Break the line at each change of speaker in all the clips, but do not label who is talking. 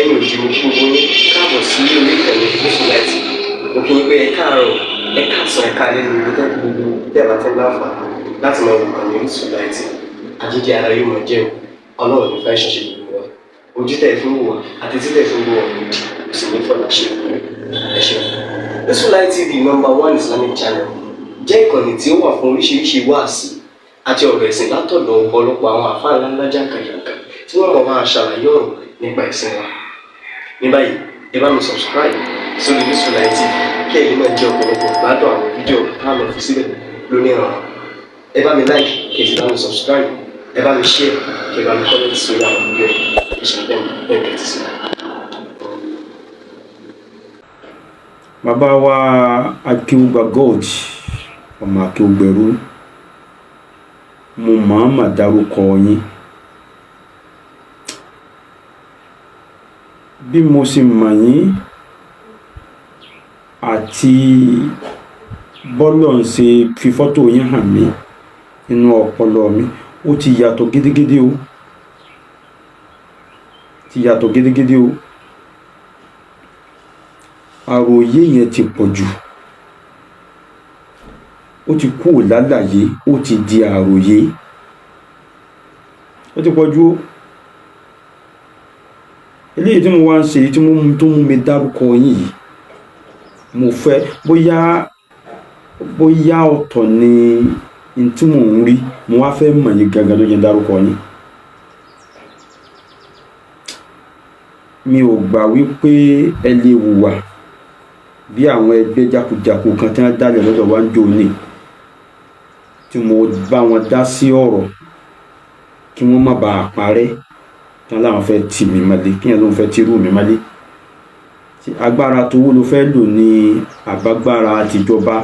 lẹ́yìn òdi mo kí gbogbo yín káàbọ̀ sí orí ìkànnì Orísun TV. Mo kí yín pé ẹ káàárọ̀, ẹ káàsán, ẹ káalẹ́ ní gbogbo tẹ́ bá tẹ́ láǹfààní láti máa wo ìkànnì Orísun TV. Àjíjẹ ara yóò máa jẹun, Ọlọ́run ní fẹ́ ṣọṣẹ́ gbogbo wa. Ojú tẹ̀ fún wò wá àti títẹ̀ fún wò wá kò sì ní fọ́nà ṣe ẹ ṣeun. Orísun TV #1 Islamic channel jẹ́ ìkànnì tí ó wà fún oríṣiríṣi wáàsí àti ọ̀rọ̀ ẹ̀sìn látọ̀dọ̀ ọ̀pọ̀lọpọ̀ àwọn àfáà ńláńlá jàǹkàjàǹkà tí wọ́n mọ̀ máa ṣàlàyé ọ̀rọ̀ nípa ẹ̀sìn wa. Ní báyìí, ẹ bá mi subscribe sórí Orísun TV kí ẹ̀yin máa jẹ́ ọ̀pọ̀lọpọ̀ gbádùn àwọn fídíò táwọn fi síbẹ̀ lónìí ọ̀rọ̀. Ẹ bá mi like kí ẹ sì bá mi subscribe, ẹ bá mi share kí ẹ bá mi comment sórí àwọn fídíò ìṣẹ̀lẹ̀ ẹ̀kẹ́ ti sí.
Bàbá wa Akéwùgbà Gold ọmọ Akéwùgbẹ̀rú, mo máa dárúkọ yín bí mo sì mọ̀ yín àti bọ́lọ̀ ń ṣe fi fọ́tò yín hàn mí nínú ọpọlọ mi, ó ti yàtọ̀ gidigidi o, àròyé yẹn ti pọ̀ jù, ó ti kú lálàyé, ó ti di àròyé, ó ti pọ̀ jù o. Eléyìí tí mo wá ń ṣe tí tó mú mi dárúkọ yín yìí, mo fẹ́ bóyá ọ̀tọ̀ ni n tí mò ń rí, mo wá fẹ́ mọ̀ yín gangan ló yẹn dárúkọ yín. Mi ò gbà wípé ẹ lè hùwà bí àwọn ẹgbẹ́ jákujàku kan tí wọ́n dálẹ̀ lọ́dọ̀ wá ń jò ní, tí mo bá wọn dá sí ọ̀rọ̀ kí wọ́n má bàa parẹ́, kí wọ́n láwọn fẹ́ tì mí mọ́lé, kí wọ́n lóun fẹ́ tìrú mi mọ́lé. Agbára tó wó ló fẹ́ lò ní àbágbára àtijọba.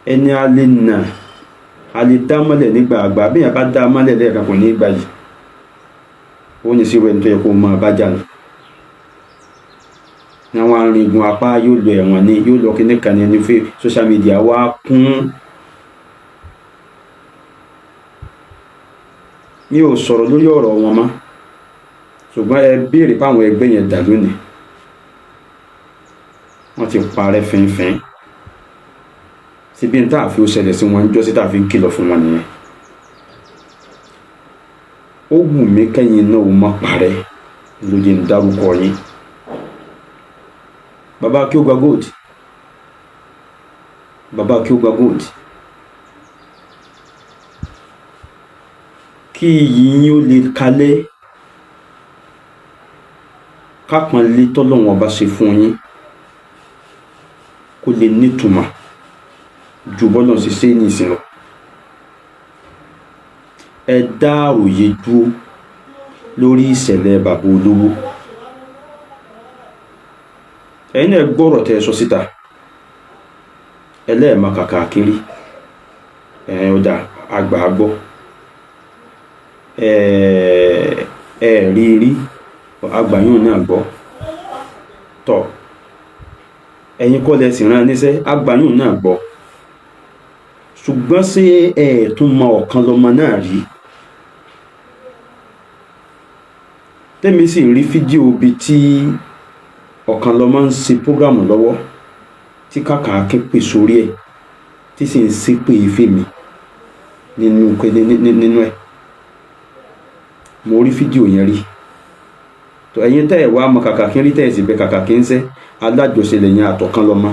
Ẹni a lè nà, a lè dá mọ́lẹ̀ nígbà àgbà, bí èèyàn bá dá mọ́lẹ̀ lẹ́ẹ̀kan kò ní gbà yìí, ó ní sí ẹni tó yẹ kó máa bá jà lọ. Àwọn arìnrìn apá yóò lọ ẹ̀wọ̀n ni, yóò lọ kíní kan ní ẹni fẹ́ social media wá kún. Mi ò sọ̀rọ̀ lórí ọ̀rọ̀ wọn mọ́, ṣùgbọ́n ẹ béèrè fáwọn ẹgbẹ́ yẹn dà lónìí, wọ́n ti parẹ́ fínfín. Síbi ní tààfi ó ṣẹlẹ̀ sí wọn jọ́sí tààfi ń kìlọ̀ fún wọn nìyẹn. Ó wù mí kẹ́yìn náà ó má parẹ́ lóye ń dárúkọ yín. Bàbá Akéwùgbà Gold, Bàbá Akéwùgbà Gold, kí iyì yín ó lè kalẹ̀, kápọ̀nlé tọ́lọ́wọ́n bá ṣe fún yín kó lè nítumọ̀ ju bọ́lọ̀ ṣe ṣe ní ìsìn lọ. Ẹ dá àròyé dúró lórí ìṣẹ̀lẹ̀ bàbá olówó. Ẹ̀yin náà gbọ́rọ̀ tẹ́ sọ síta, ẹlẹ́ẹ̀mọ kàkà kiri, ọjà àgbà gbọ́, rí àgbàyún náà gbọ́ tọ̀, ẹ̀yin kọ́ lẹ sì rán níṣẹ́, àgbàyún náà gbọ́. Ṣùgbọ́n ṣé tún mọ ọ̀kan lọ́mọ náà rí? Tẹ́mi sì rí fídíò bí tí ọ̀kan lọ́mọ ń ṣe prógrámù lọ́wọ́, tí kàkà ké pè sórí ẹ̀, tí sì ń ṣépè fèmí nínú ẹ̀. Mo rí fídíò yẹn rí. Tó ẹ̀yin tẹ́ ẹ̀ wá mọ kàkà kí ń rí, tẹ́ ẹ̀ sì bẹ kàkà kí ń sẹ́, alájọṣe lẹ́yìn àtọ̀kan lọ́mọ,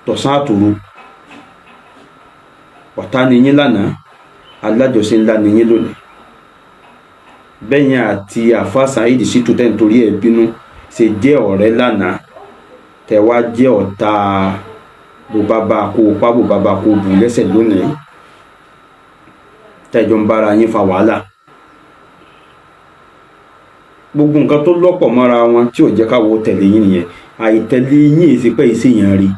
tọ̀sán àtòru. Ọ̀tá ni yín lánàá, alájọṣe ńlá ni yín lónìí. Bẹ́yìn àti àfáà Saheed Shittu tẹ́ ń torí ẹ̀ bínú ṣe jẹ́ ọ̀rẹ́ lánàá, tẹ́ wá jẹ́ ọ̀tá bó bá kó pa bó bá kó bù lẹ́sẹ̀ lónìí, tẹ́jọ́ ń bára yín fa wàhálà. Gbogbo nǹkan tó lọ́pọ̀ mọ́ra wọn tí ò jẹ́ káwọ́ tẹ̀lé yín nìyẹn. Àìtẹ̀lé yín èsì pé ìṣèyàn rí,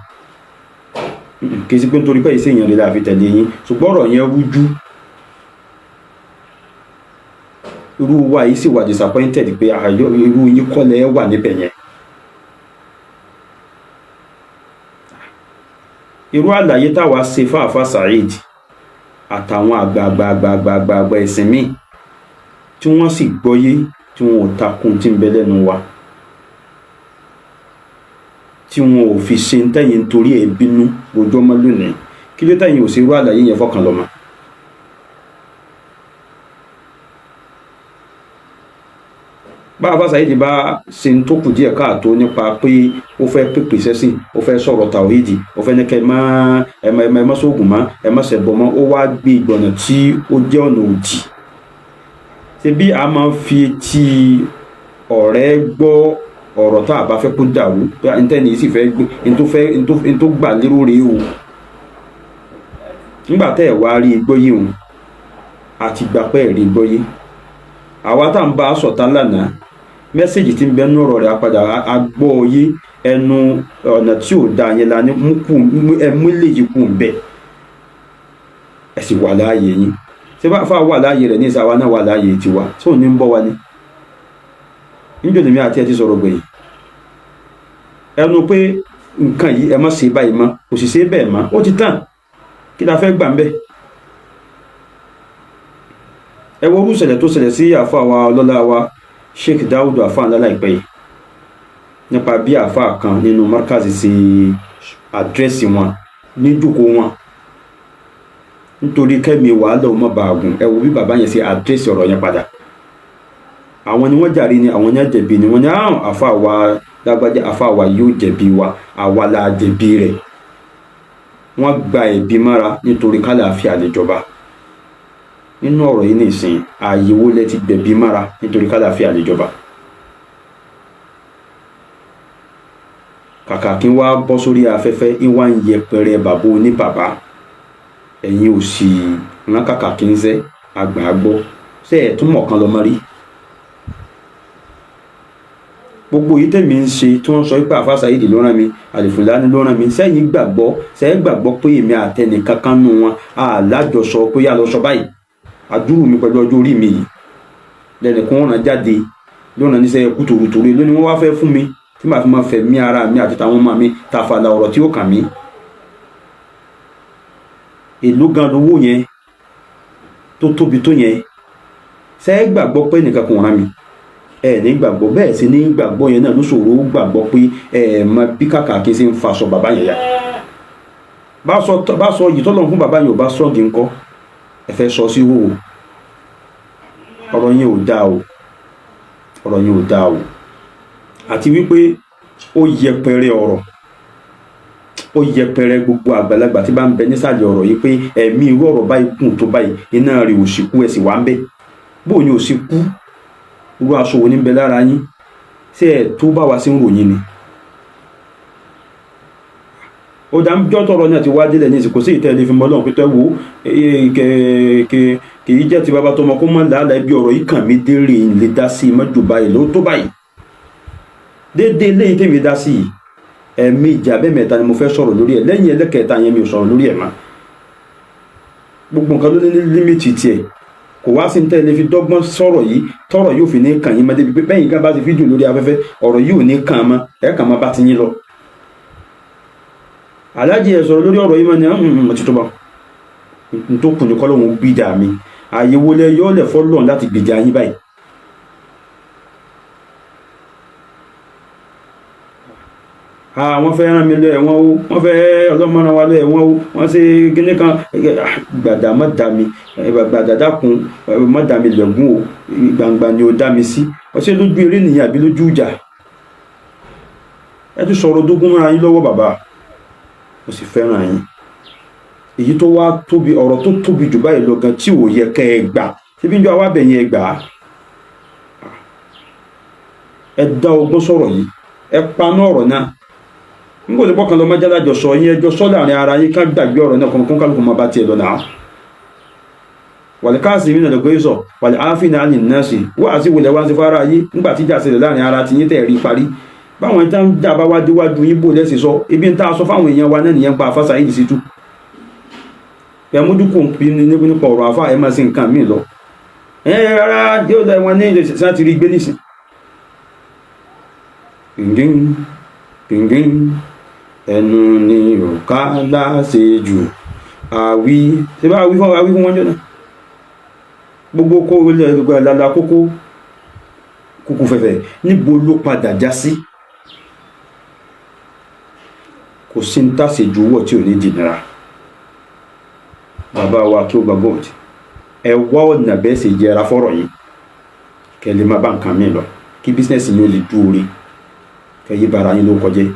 kì í sí pé nítorí pé ìṣèyàn rí la fi tẹ̀lé yín, ṣùgbọ́n ọ̀rọ̀ yẹn rújú. Irú wa yìí sì wà disappointed pé irú yín kọ́lẹ̀ wà níbẹ̀ yẹn. Irú àlàyé táwa ṣe fáfá Saheed àtàwọn àgbààgbà ẹ̀sìn míì tí wọ́n sì gbọ́yé, tí tí wọn ò takun tí ń bẹ lẹ́nu wa tí wọn ò fi ṣe ń tẹ̀yìn nítorí ẹ̀ bínú rojọ́ mọ́ lónìí kí ló tẹ̀yìn ò sí rú àlàyé yẹn fọkàn lọ́mọ. bá a bá Saheed bá ṣe ń tó kù díẹ̀ káàtó nípa pé ó fẹ́ pèpè sẹ́sìn ó fẹ́ sọ̀rọ̀ tàwíìdì ó fẹ́ ní kẹ́ ẹ má sóògùn mọ́ ẹ má ṣẹbọ mọ́ ó wá gbé ìgbọ̀nà tí ó jẹ́ ọ̀nà òdì. ṣé bí a máa ń fi ti ọ̀rẹ́ gbọ́ ọ̀rọ̀ tá a bá fẹ́ kó dàrú pé ntẹ́ni sì fẹ́ gbé n tó gbà lérò rèé o nígbà tẹ́ ẹ̀ wá rí igbó yìí òun àti gbapẹ́ rí igbó yìí àwa tá à ń bá a sọ̀tá lánàá mẹ́sẹ̀gì tí ń bẹ nọ̀rọ̀ rẹ̀ apàdà agbọ́ yé ẹnu ọ̀nà tí ò da yẹn la ní mú léyìí kù ń bẹ̀ ẹ sì wà láàyè yín ṣé bá fà wà láàyè rẹ̀ ní ìsàwá náà wà láàyè tiwa tí ò ní ń bọ́ wa ni níjọ́ lèmi àti ẹ ti sọ̀rọ̀ gbẹ̀yìn ẹnu pé nǹkan yìí ẹ má ṣe báyìí mọ́ kò sì ṣe bẹ́ẹ̀ mọ́ ó ti tàn kí la fẹ́ gbà ń bẹ̀. ẹ wo orú ìṣẹ̀lẹ̀ tó ṣẹlẹ̀ sí àfa wa ọlọ́lá wa Sheikh Daud àfa ńlá láìpẹ́ yìí nípa bí àfa kan nínú markazi ṣe àdírẹ́sì wọn níjòkó wọn nítorí kẹ́mi wàhálà ọmọ bàgùn ẹ wo bí bàbá yẹn ṣe àdírẹ́sì ọ̀rọ̀ yẹn padà àwọn ni wọ́n jàre ni àwọn yẹn jẹ̀bi ni wọ́n ní àrùn àfa wa lágbájá àfa wa yóò jẹ̀bi wa àwa la jẹ̀bi rẹ̀ wọ́n gba ẹ̀bi mára nítorí kálàáfíà lè jọba nínú ọ̀rọ̀ yìí nìsín ààyè wo lẹ ti gbẹ̀bí mára nítorí kálàáfíà lè jọba kàkà kí wá bọ́ sórí afẹ́fẹ́ ìwà ń yẹpẹrẹ bàbá oníbàbá ẹ̀yin ò sì rán kàkà kí ń sẹ́ àgbà gbọ́ ṣé ẹ̀ tún mọ̀ kan lọ́mọ rí gbogbo yìí tẹ̀mí ń ṣe tí wọ́n sọ pé àfa Saheed ló rán mi Al-Fulani ló rán mi sẹ́yìn gbàgbọ́ pé èmi àtẹnì kankan nù wọn àlájọsọ pé yà lọ sọ báyìí àdúrú mi pẹ̀lú ọjọ́ orí mi yìí lẹ́nìkan wọn rán jáde lọ́nà níṣẹ́ ẹkú tòrótòró lónìí wọ́n wá fẹ́ fún mi tí màá fi máa fẹ̀ mí ara mi àti tàwọn ọmọ mi tàfàlà ọ̀rọ̀ tí ó kàn mí. èló gan lówó yẹn tó tóbi tó yẹn sẹ́yìn gbàgbọ́ pé nìkan kò rán mi ní gbàgbọ́ bẹ́ẹ̀ sì ní gbàgbọ́ yẹn náà ló ṣòro gbàgbọ́ pé mọ bí kàkà kí n ṣe ń faṣọ bàbá yẹn yá bá sọ yìí tọ́lọ̀ fún bàbá yẹn ò bá sọ́ọ̀gì ńkọ́ ẹ fẹ́ sọ sí wò ọ̀rọ̀ yẹn ò dáa o ọ̀rọ̀ yẹn ò dáa o àti wípé ó yẹpẹrẹ ọ̀rọ̀ ó yẹpẹrẹ gbogbo àgbàlagbà tí bá ń bẹ nísàlẹ̀ ọ̀rọ̀ yìí pé ẹ̀mí irú ọ̀rọ̀ báyìí kùn tó báyìí iná rẹ̀ ò sì kú ẹ̀ sì wá ń bẹ̀ bóun ni ò sì kú irú aṣọ wo ní bẹ lára yín ṣé ẹ tó bá wa sí ń ròyìn ni ó dá ń jọ́ tọrọ náà ti wá délẹ̀ ní ìsìnkú sí ìtẹ́lẹ̀ fi mọ́lọ́n pé tẹ́wọ́ kì í jẹ́ ti bàbá tọmọ kó má làálàá ibi ọ̀rọ̀ yìí kàn mí dérè lè dá sí i mọ́jù báyìí ló tó báyìí déédéé lẹ́yìn tèmi dá sí i ẹ̀mí ìjà bẹ́ẹ̀ mẹ́ta ni mo fẹ́ sọ̀rọ̀ lórí ẹ̀ lẹ́yìn ẹlẹ́kẹ̀ẹ́ta yẹn mi ò sọ̀rọ̀ lórí ẹ̀ mọ́ gbogbo nǹkan ló ní límìtì tiẹ̀ kò wá sí ní tẹ́lẹ̀ fi dọ́gbọ́n sọ̀rọ̀ yìí tọ́rọ̀ yóò fi ní kàn yín mọ́ débi pé bẹ́yìn kan bá ti fídíò lórí afẹ́fẹ́ ọ̀rọ̀ yìí ò ní kàn mọ́ ẹ̀ kàn máa bá ti yín lọ. aláàjì ẹ̀ sọ̀rọ̀ lórí ọ̀rọ̀ yìí mọ́ ni mo ti tó bá n tó kùn ní kọ́ lóun gbìjà mi àyèwò lẹ yọ́ lẹ̀ fọ́lọ́n láti gbìjà yín báyìí. wọ́n fẹ́ rán mi lọ ẹ̀wọ̀n o wọ́n fẹ́ ọlọ́mọràn wa lọ ẹ̀wọ̀n o wọ́n ṣe kíní kan gbàdá má dá mi gbàdá dákun má dá mi lẹ́gùn o gbangba ni ó dá mi sí wọ́n ṣe lójú eré nìyẹn àbí lójú ìjà ẹ tún sọ̀rọ̀ dógún mọ́ra yín lọ́wọ́ bàbá mo sì fẹ́ràn yín èyí tó wá tóbi ọ̀rọ̀ tó tóbi jù báyìí lọ gan tí ò yẹ kẹ́ ẹ gbà síbi ń jọ awábẹ̀yìn ẹ gbà á ẹ dá ọgbọ́n sọ̀rọ̀ yìí ẹ paná ọ̀rọ̀ náà nígbà tí bọ́kàn lọ mọ́ jálájọ sọ yín ẹjọ́ sọ láàrin ara yín ká gbàgbé ọ̀rọ̀ náà kọ́mọkún kálukú máa bá tiẹ̀ lọ náà wàlẹ̀ káàsì mí nàlẹ́ gbé sọ wàlẹ̀ áfíì náà ní nọ́ọ̀sì wọ́n àti wòlẹ̀ wá sí fara yín nígbà tí ìjà ṣẹlẹ̀ láàrin ara ti yín tẹ̀ rí parí báwọn ẹja ń jà bá wá déwájú yín bò lẹ́sìn sọ ibi ń tá a sọ fáwọn èèyàn wa náà nìyẹn pa àfa Saheed Shittu ẹ̀múdúkú nípa ọ̀rọ̀ àfa ẹ̀ máa ṣe nǹkan míì lọ rárá yóò lọ wọn ní ìṣẹ̀ṣẹ̀ ti rí gbé nísìn ẹnu ni òkà láṣẹ jù àwí ṣe bá wí fún wọn jọ náà gbogbo kó lálá kókó kúkú fẹ́fẹ́ níbo ló padà já sí? Kò sí ń tàṣe ju owó tí ò ní jìnnìra. Bàbá wa kí ó gba gold, ẹ wá ọ̀nà bẹ́ẹ̀ sì jẹra fọ́rọ̀ yìí kẹ́ lè má bá nǹkan mi lọ, kí bísínẹ́sì yóò lè dúró rí, kẹ́ yí bara yín ló kọjẹ́.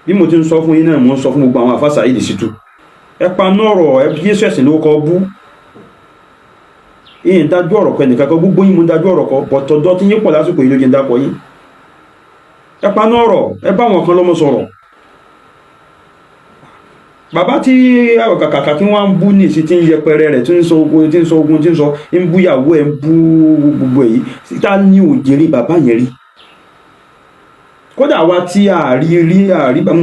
Bí mo ti ń sọ fún yín náà, mo ń sọ fún gbogbo àwọn àfáà Saheed Shittu, ẹ paná ọ̀rọ̀, ẹ Jésù ẹ̀sìn ló kọ bú. Ìyẹn dájú ọ̀rọ̀ kọ ẹnìkan kan, gbogbo yín mo dájú ọ̀rọ̀ kọ, bọ̀tọ̀dọ̀ tí yín pọ̀ lásìkò yìí ló jẹ́ ń dákọ yín. Ẹ paná ọ̀rọ̀, ẹ bá wọn kan lọ́mọ sọ̀rọ̀. Bàbá tí kàkà kí wọ́n ń bú ní ìsí tí ń yẹpẹrẹ rẹ̀, tí ń sọ ogun, ń bú ìyàwó ẹ̀, ń bú gbogbo èyí, síta ní òjèrè bàbá yẹn rí. Kódà wa tí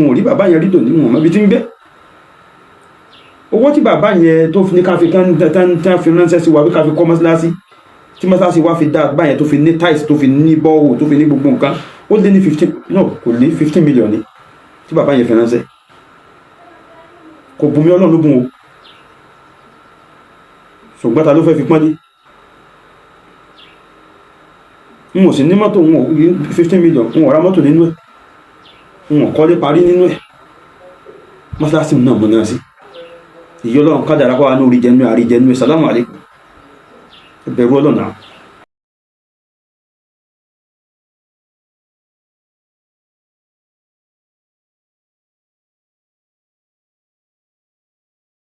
mo rí bàbá yẹn rí tòní, wọn mọ̀ bí tí ń gbé. Owó tí bàbá yẹn tó fi ní ká fi ránṣẹ́ sí wa bí ká fi kọ́ mọ́sálásí, tí mọ́sálásí wa fi dá bàbá yẹn tó fi ní tiles, tó fi ní bọ́ọ̀hù, tó fi ní gbogbo nǹkan, ó lé ní 15 million ní tí bàbá yẹn fi ránṣẹ́. Kò bùnmi, Ọlọ́run ló bùn o, ṣùgbọ́n ta ló fẹ́ fi pọ́n dé? N ò sì ní mọ́tò, n ò 15 million, n ò ra mọ́tò nínú ẹ̀, n ò kọ́lé parí nínú ẹ̀, mọ́sálásí náà mọ́ náà sí. Ìyọ́ Ọlọ́run kádàrá kọ́ wa ní orí jẹ́nu àrí jẹ́nu ẹ̀. Sàlámù aláìkùm. Ẹ bẹ̀rù Ọlọ́run náà.